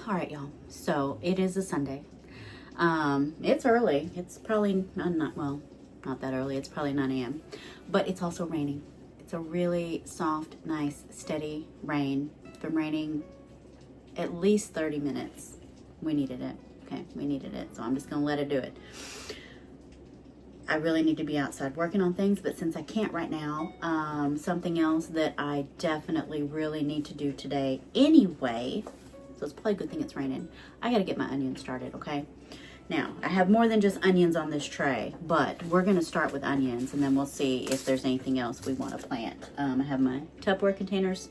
All right, y'all. So it is a Sunday. It's early. It's probably not that early. It's probably 9 a.m. But it's also raining. It's a really soft, nice, steady rain. It's been raining at least 30 minutes. We needed it. Okay, we needed it. So I'm just gonna let it do it. I really need to be outside working on things, but since I can't right now, something else that I definitely really need to do today anyway, so it's probably a good thing it's raining, I gotta get my onions started, okay? Now, I have more than just onions on this tray, but we're gonna start with onions and then we'll see if there's anything else we wanna plant. I have my Tupperware containers.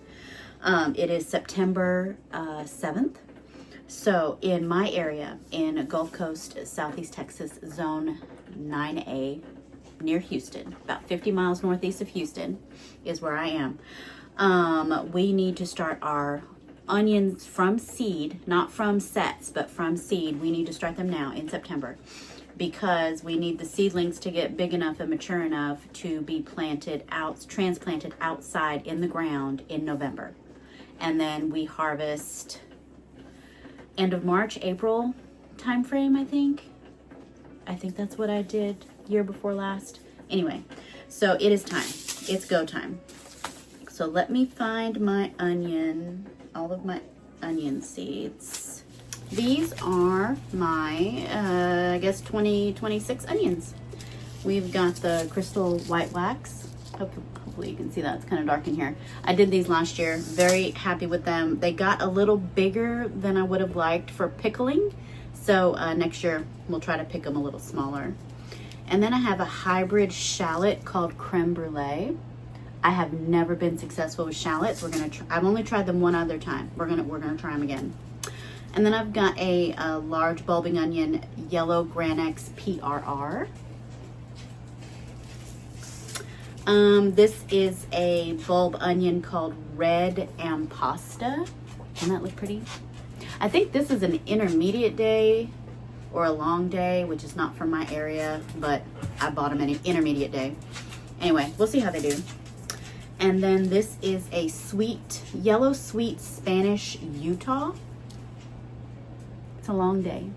It is September 7th. So in my area, in Gulf Coast, Southeast Texas, Zone 9A, near Houston, about 50 miles northeast of Houston is where I am. We need to start our onions from seed, not from sets, but from seed. We need to start them now in September because we need the seedlings to get big enough and mature enough to be transplanted outside in the ground in November. And then we harvest end of March, April time frame, I think that's what I did year before last. Anyway, so it is time. It's go time. So let me find my onion, all of my onion seeds. These are my, I guess 26 onions. We've got the crystal white wax. Hopefully you can see that. It's kind of dark in here. I did these last year. Very happy with them. They got a little bigger than I would have liked for pickling. So next year we'll try to pick them a little smaller. And then I have a hybrid shallot called creme brulee. I have never been successful with shallots. I've only tried them one other time. We're gonna try them again. And then I've got a large bulbing onion, yellow Granex PRR. This is a bulb onion called Red Ampasta. Doesn't that look pretty? I think this is an intermediate day or a long day, which is not from my area, but I bought them an intermediate day. Anyway, we'll see how they do. And then this is a yellow sweet Spanish Utah. It's a long day.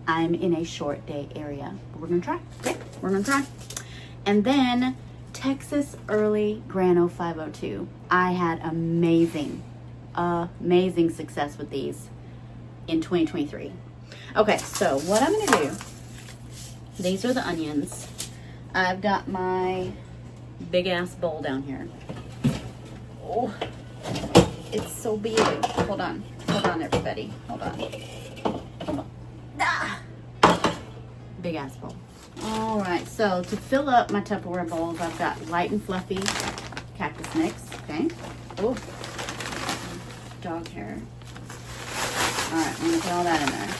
I'm in a short day area, but we're gonna try. Okay, we're gonna try. And then Texas Early Grano 502. I had amazing success with these in 2023. Okay, so what I'm gonna do, these are the onions. I've got my big ass bowl down here. Oh, it's so big. Hold on everybody, hold on. Ah! Big ass bowl. All right, so to fill up my Tupperware bowls, I've got light and fluffy cactus mix, okay? Oh, dog hair. All right, I'm gonna put all that in there.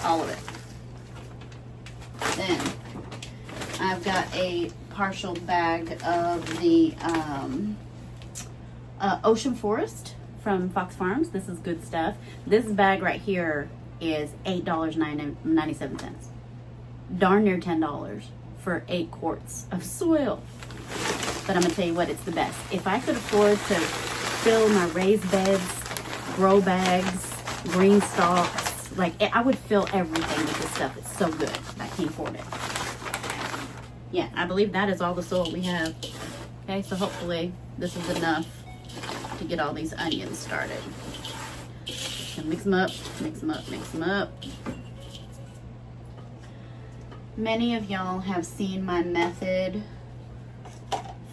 All of it. Then I've got a partial bag of the Ocean Forest from Fox Farms. This is good stuff. This bag right here is $8.97. Darn near $10 for 8 quarts of soil. But I'm gonna tell you what, it's the best. If I could afford to fill my raised beds, grow bags, green stalks, like I would fill everything with this stuff. It's so good. I can't afford it. Yeah, I believe that is all the soil we have. Okay, so hopefully this is enough to get all these onions started. And mix them up, mix them up, mix them up. Many of y'all have seen my method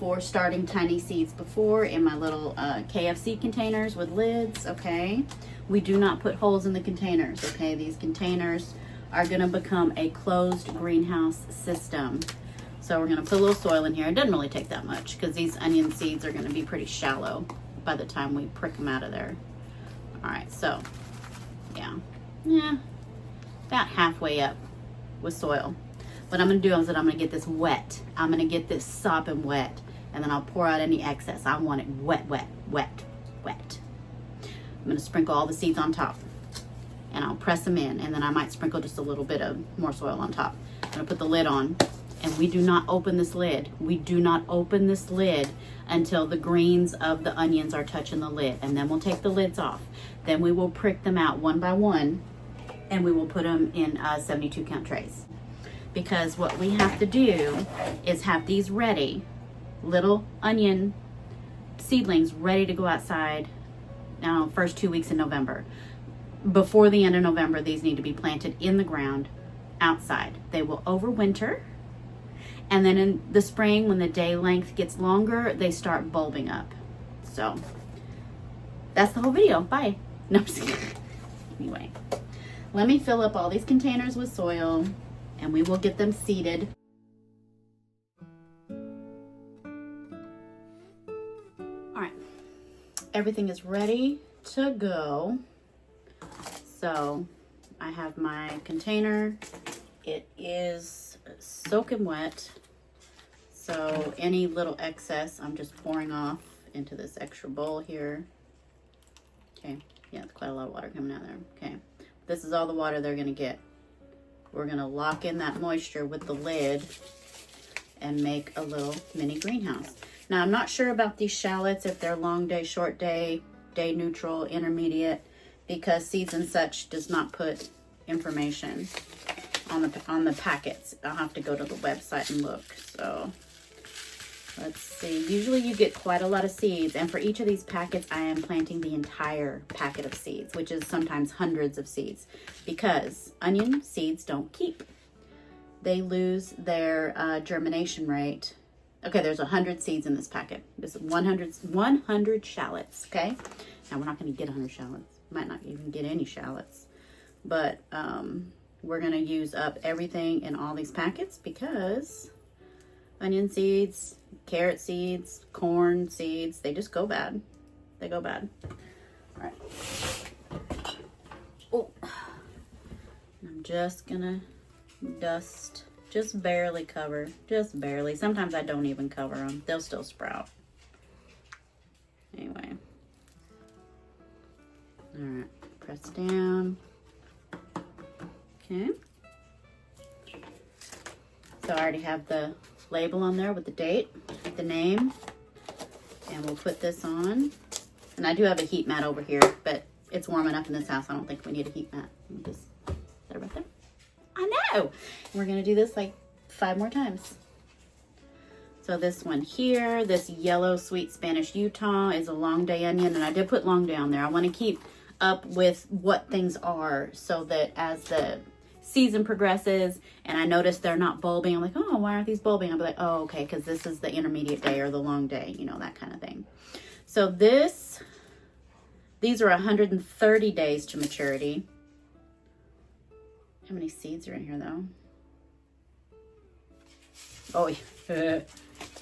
for starting tiny seeds before in my little KFC containers with lids, okay? We do not put holes in the containers, okay? These containers are gonna become a closed greenhouse system. So we're gonna put a little soil in here. It doesn't really take that much because these onion seeds are gonna be pretty shallow by the time we prick them out of there. All right, so yeah, about halfway up with soil. What I'm gonna do is that I'm gonna get this wet. I'm gonna get this sopping wet, and then I'll pour out any excess. I want it wet, wet, wet, wet. I'm gonna sprinkle all the seeds on top, and I'll press them in, and then I might sprinkle just a little bit of more soil on top. I'm gonna put the lid on, And we do not open this lid. We do not open this lid until the greens of the onions are touching the lid. And then we'll take the lids off. Then we will prick them out one by one, and we will put them in 72 count trays. Because what we have to do is have these ready, little onion seedlings ready to go outside now first 2 weeks in November. Before the end of November, these need to be planted in the ground outside. They will overwinter, and then in the spring, when the day length gets longer, they start bulbing up. So that's the whole video. Bye. No, I'm just kidding. Anyway, let me fill up all these containers with soil, and we will get them seeded. All right, everything is ready to go. So I have my container. It is soaking wet. So any little excess, I'm just pouring off into this extra bowl here. Okay, yeah, it's quite a lot of water coming out there. Okay, this is all the water they're gonna get. We're gonna lock in that moisture with the lid and make a little mini greenhouse. Now, I'm not sure about these shallots, if they're long day, short day, day neutral, intermediate, because Seeds and Such does not put information on the packets. I'll have to go to the website and look. So let's see. Usually you get quite a lot of seeds, and for each of these packets, I am planting the entire packet of seeds, which is sometimes hundreds of seeds, because onion seeds don't keep. They lose their germination rate. Okay, there's 100 seeds in this packet. This is 100 shallots, okay? Now, we're not going to get 100 shallots. Might not even get any shallots. But we're going to use up everything in all these packets, because onion seeds, carrot seeds, corn seeds, they just go bad. They go bad. All right. Oh, I'm just going to dust. Just barely cover, just barely. Sometimes I don't even cover them. They'll still sprout. Anyway. All right, press down. Okay. So I already have the label on there with the date, the name, and we'll put this on. And I do have a heat mat over here, but it's warm enough in this house. I don't think we need a heat mat. Just set it right there. I know. We're gonna do this like 5 more times. So this one here, this yellow sweet Spanish Utah, is a long day onion, and I did put long day on there. I want to keep up with what things are, so that as the season progresses and I notice they're not bulbing, I'm like, oh, why aren't these bulbing? I'll be like, oh, okay, because this is the intermediate day or the long day, you know, that kind of thing. So these are 130 days to maturity. How many seeds are in here, though? Oh,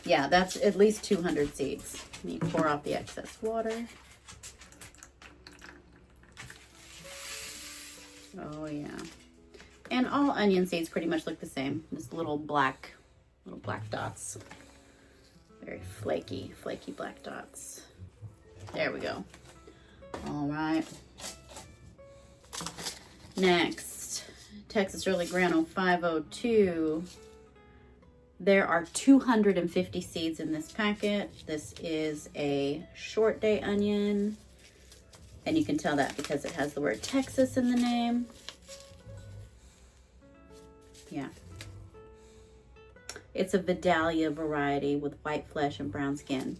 yeah, that's at least 200 seeds. You pour off the excess water. Oh, yeah. And all onion seeds pretty much look the same. Just little black dots. Very flaky black dots. There we go. All right. Next, Texas Early Grano 502. There are 250 seeds in this packet. This is a short day onion. And you can tell that because it has the word Texas in the name. Yeah. It's a Vidalia variety with white flesh and brown skin.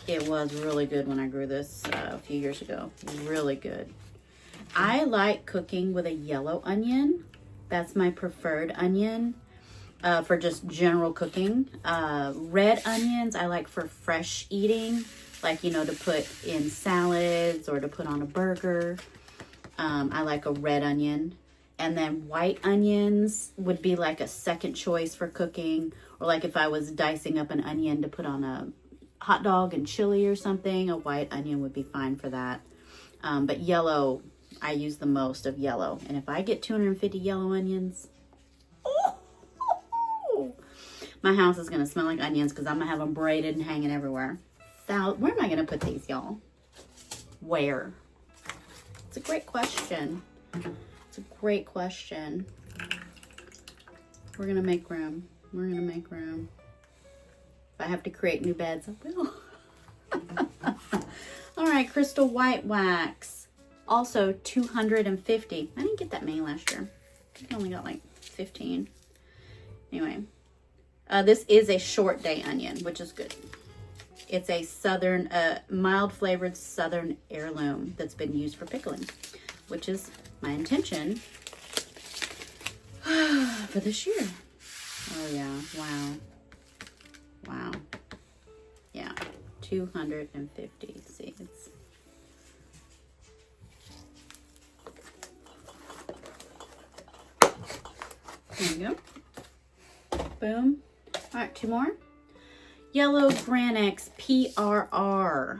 It was really good when I grew this a few years ago. Really good. I like cooking with a yellow onion. That's my preferred onion for just general cooking. Red onions I like for fresh eating, like, you know, to put in salads or to put on a burger. I like a red onion. And then white onions would be like a second choice for cooking, or like if I was dicing up an onion to put on a hot dog and chili or something, a white onion would be fine for that. But yellow, I use the most of yellow. And if I get 250 yellow onions, my house is going to smell like onions because I'm going to have them braided and hanging everywhere. So where am I going to put these, y'all? Where? It's a great question. It's a great question. We're going to make room. We're gonna make room. If I have to create new beds, I will. All right, crystal white wax. Also 250. I didn't get that many last year. I think I only got like 15. Anyway, this is a short day onion, which is good. It's a southern, mild flavored southern heirloom that's been used for pickling, which is my intention for this year. Oh yeah, wow. Wow. Yeah, 250 seeds. There you go. Boom. All right, 2 more. Yellow Granex PRR.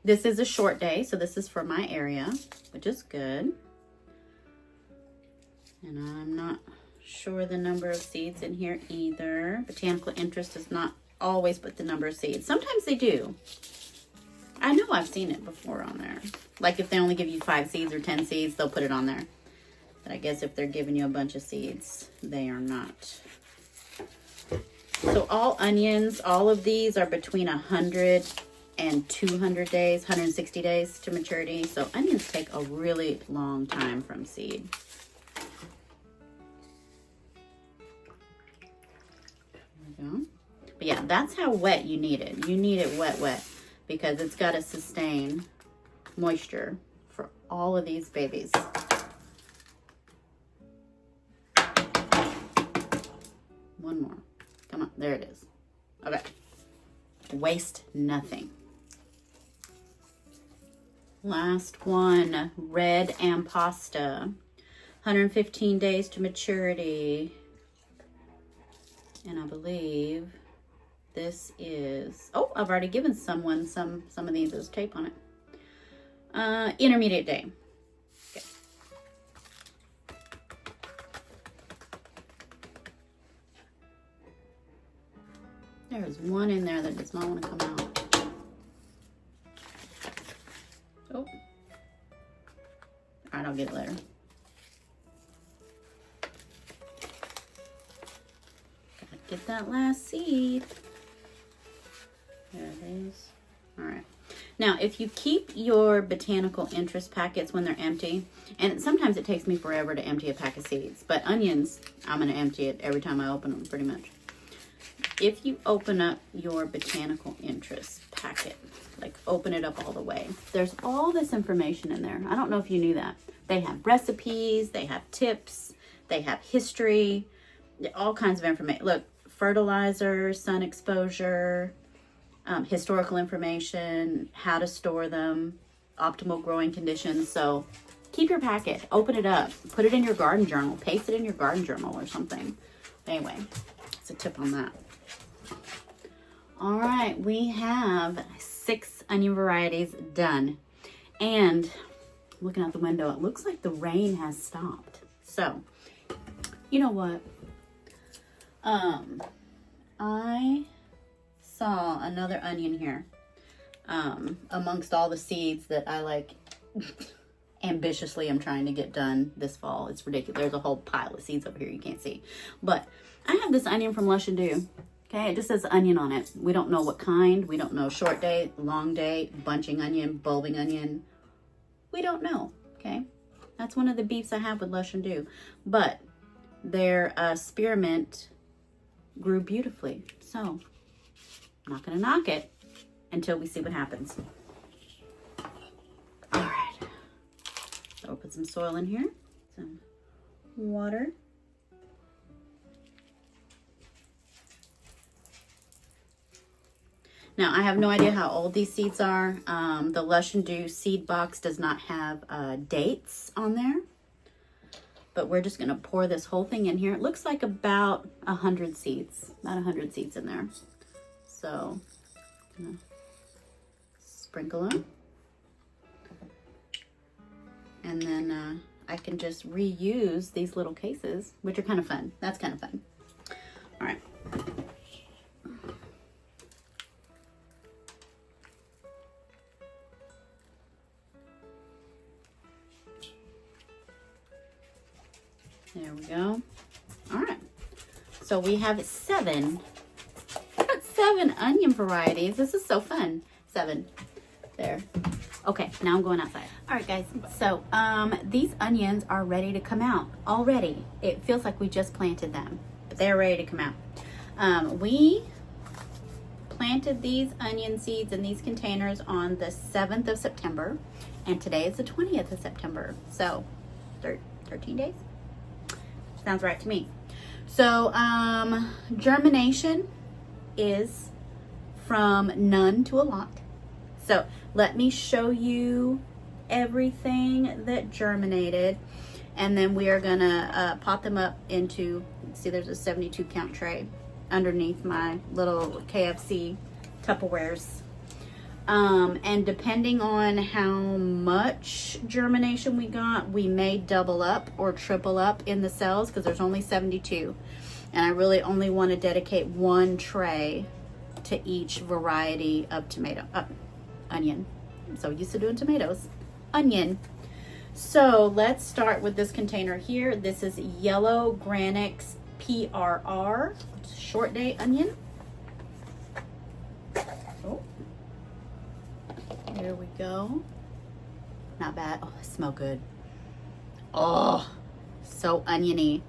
This is a short day, so this is for my area, which is good. And I'm not sure the number of seeds in here either. Botanical Interest does not always put the number of seeds. Sometimes they do. I know I've seen it before on there. Like if they only give you 5 seeds or 10 seeds, they'll put it on there. But I guess if they're giving you a bunch of seeds, they are not. So all onions, all of these are between 100 and 200 days, 160 days to maturity. So onions take a really long time from seed. There we go. But yeah, that's how wet you need it. You need it wet, wet, because it's got to sustain moisture for all of these babies. One more. Come on, there it is. Okay. Waste nothing. Last one, red Ampasta. 115 days to maturity. And I believe this is, oh, I've already given someone some of these as tape on it. Intermediate day. Okay. There's one in there that does not want to come out. Oh. All right, I'll get it later. Gotta get that last seed. There it is. All right. Now, if you keep your Botanical Interest packets when they're empty, and sometimes it takes me forever to empty a pack of seeds, but onions, I'm going to empty it every time I open them, pretty much. If you open up your Botanical Interest packet, like open it up all the way, there's all this information in there. I don't know if you knew that. They have recipes, they have tips, they have history, all kinds of information. Look, fertilizer, sun exposure, historical information, how to store them, optimal growing conditions. So keep your packet, open it up, put it in your garden journal, paste it in your garden journal or something. Anyway, it's a tip on that. All right, we have 6 onion varieties done. And looking out the window, it looks like the rain has stopped. So, you know what? I saw another onion here amongst all the seeds that I like ambitiously am trying to get done this fall. It's ridiculous. There's a whole pile of seeds over here you can't see. But I have this onion from Lush and Dew. Okay, it just says onion on it. We don't know what kind. We don't know short day, long day, bunching onion, bulbing onion. We don't know, okay? That's one of the beefs I have with Lush and Dew. But their spearmint grew beautifully. So, I'm not going to knock it until we see what happens. All right. So we'll put some soil in here, some water. Now, I have no idea how old these seeds are. The Lush and Dew seed box does not have dates on there. But we're just going to pour this whole thing in here. It looks like about 100 seeds. About 100 seeds in there. So, I'm going to sprinkle them. And then I can just reuse these little cases, which are kind of fun. That's kind of fun. All right. There we go. All right. So we have 7. Got 7 onion varieties. This is so fun. 7. There. Okay, now I'm going outside. All right, guys. So these onions are ready to come out already. It feels like we just planted them, but they're ready to come out. We planted these onion seeds in these containers on the 7th of September, and today is the 20th of September. So 13 days? Sounds right to me. So germination is from none to a lot. So let me show you everything that germinated, and then we are gonna pot them up into, see there's a 72 count tray underneath my little KFC Tupperwares. And depending on how much germination we got, we may double up or triple up in the cells because there's only 72. And I really only want to dedicate 1 tray to each variety of onion. I'm so used to doing tomatoes. Onion. So let's start with this container here. This is Yellow Granix PRR, short day onion. Oh, there we go. Not bad. Oh, they smell good. Oh, so oniony.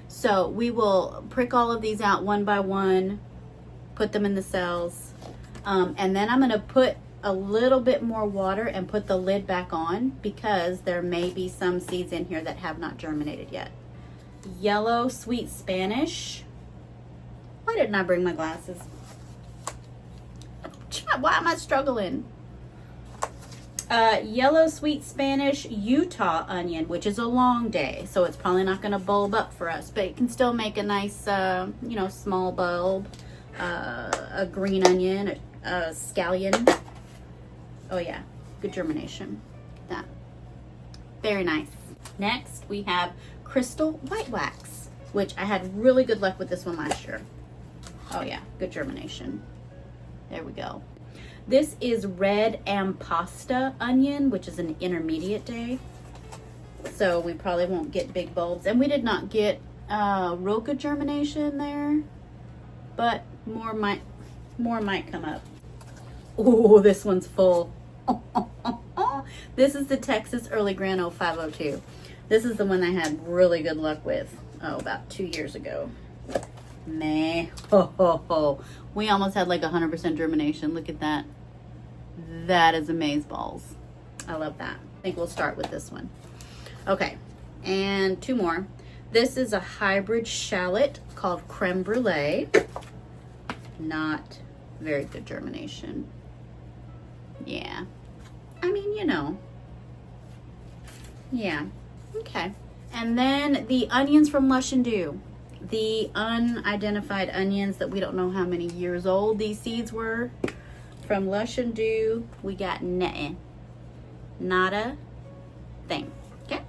So we will prick all of these out one by one, put them in the cells, and then I'm going to put a little bit more water and put the lid back on because there may be some seeds in here that have not germinated yet. Yellow Sweet Spanish. Why didn't I bring my glasses? Why am I struggling? Yellow Sweet Spanish Utah onion, which is a long day, so it's probably not going to bulb up for us, but it can still make a nice, small bulb. A green onion, a scallion. Oh yeah, good germination. That. Very nice. Next, we have Crystal White Wax, which I had really good luck with this one last year. Oh yeah, good germination. There we go. This is Red Ampasta onion, which is an intermediate day. So we probably won't get big bulbs. And we did not get real good germination there, but more might come up. Oh, this one's full. This is the Texas Early Grano 502. This is the one I had really good luck with, about 2 years ago. Man, we almost had like 100% germination. Look at that. That is amazeballs. I love that. I think we'll start with this one. Okay, and 2 more. This is a hybrid shallot called Creme Brulee. Not very good germination. Yeah. I mean, Yeah. Okay. And then the onions from Lush and Dew. The unidentified onions that we don't know how many years old these seeds were. From Lush and Dew, we got nothing. Not a thing. Okay?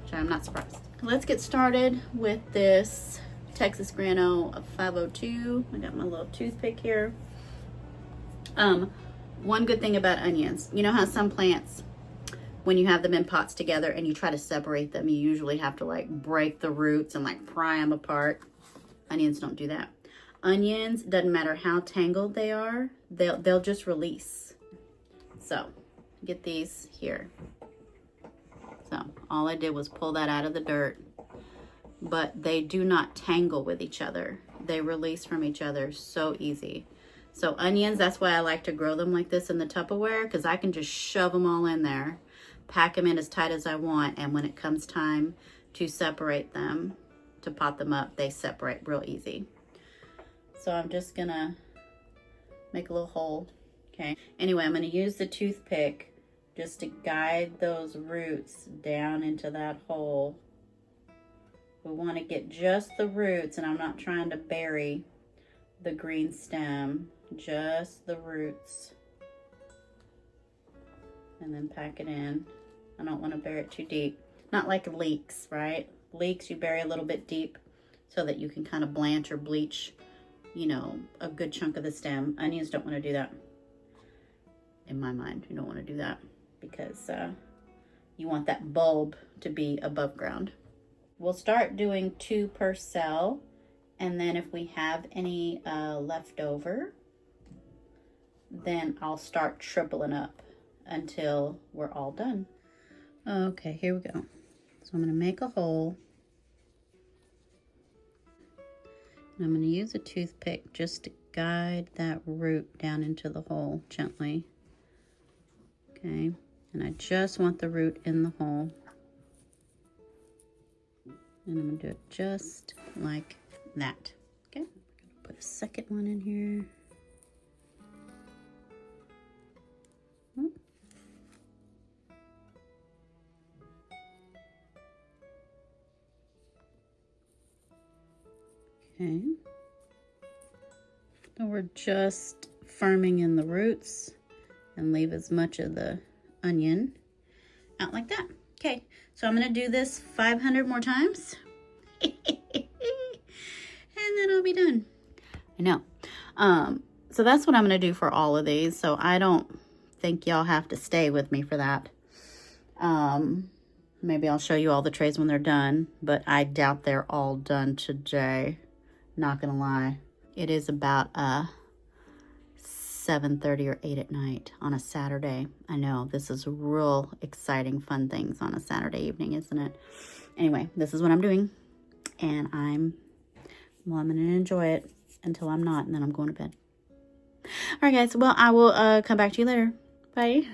So I'm not surprised. Let's get started with this Texas Grano 502. I got my little toothpick here. One good thing about onions, you know how some plants, when you have them in pots together and you try to separate them, you usually have to like break the roots and like pry them apart. Onions don't do that. Onions, doesn't matter how tangled they are, they'll just release. So get these here. So all I did was pull that out of the dirt, but they do not tangle with each other. They release from each other so easy. So onions, that's why I like to grow them like this in the Tupperware, because I can just shove them all in there, pack them in as tight as I want, and when it comes time to separate them, to pot them up, they separate real easy. So I'm just gonna make a little hole, okay? Anyway, I'm gonna use the toothpick just to guide those roots down into that hole. We wanna get just the roots, and I'm not trying to bury the green stem, just the roots. And then pack it in. I don't want to bury it too deep. Not like leeks, right? Leeks you bury a little bit deep so that you can kind of blanch or bleach, a good chunk of the stem. Onions don't want to do that. In my mind, you don't want to do that because you want that bulb to be above ground. We'll start doing 2 per cell, And then if we have any left over, then I'll start tripling up until we're all done. Okay, here we go. So I'm going to make a hole. And I'm going to use a toothpick just to guide that root down into the hole gently. Okay, and I just want the root in the hole. And I'm going to do it just like that. Okay, put a second one in here. Okay, so we're just firming in the roots and leave as much of the onion out like that. Okay, so I'm gonna do this 500 more times and then I'll be done. I know. So that's what I'm gonna do for all of these. So I don't think y'all have to stay with me for that. Maybe I'll show you all the trays when they're done, but I doubt they're all done today. Not gonna lie. It is about 7:30 or 8 at night on a Saturday. I know, this is real exciting, fun things on a Saturday evening, isn't it? Anyway, this is what I'm doing, and I'm gonna enjoy it until I'm not, and then I'm going to bed. All right, guys. Well, I will come back to you later. Bye.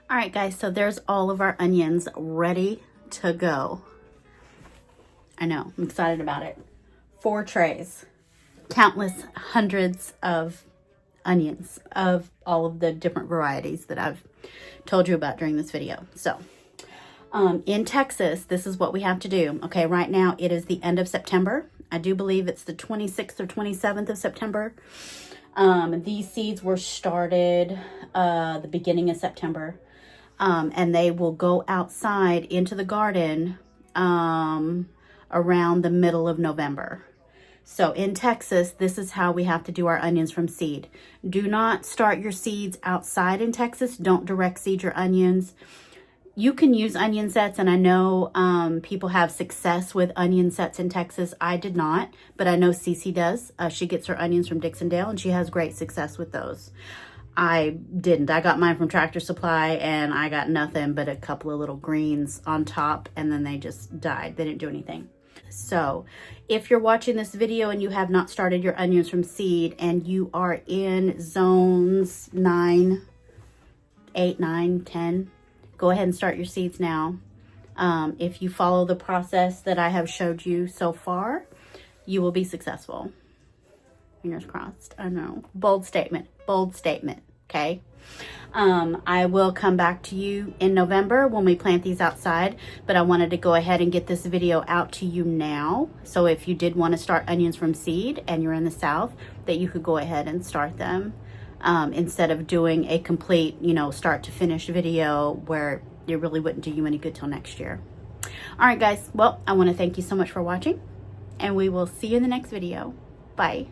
All right, guys. So there's all of our onions ready to go. I know, I'm excited about it. 4 trays, countless hundreds of onions of all of the different varieties that I've told you about during this video. So in Texas, this is what we have to do. Okay, right now it is the end of September. I do believe it's the 26th or 27th of September. These seeds were started the beginning of September. And they will go outside into the garden around the middle of November. So in Texas, this is how we have to do our onions from seed. Do not start your seeds outside in Texas. Don't direct seed your onions. You can use onion sets, and I know people have success with onion sets in Texas. I did not, but I know Cece does. She gets her onions from Dixondale, and she has great success with those. I didn't. I got mine from Tractor Supply, and I got nothing but a couple of little greens on top, and then they just died. They didn't do anything. So if you're watching this video and you have not started your onions from seed, and you are in zones 9, 8, 9, 10, go ahead and start your seeds now. If you follow the process that I have showed you so far, you will be successful. Fingers crossed. I know. Bold statement. Bold statement. Okay. I will come back to you in November when we plant these outside, but I wanted to go ahead and get this video out to you now. So if you did want to start onions from seed and you're in the South, that you could go ahead and start them instead of doing a complete, start to finish video where it really wouldn't do you any good till next year. All right, guys. Well, I want to thank you so much for watching, and we will see you in the next video. Bye.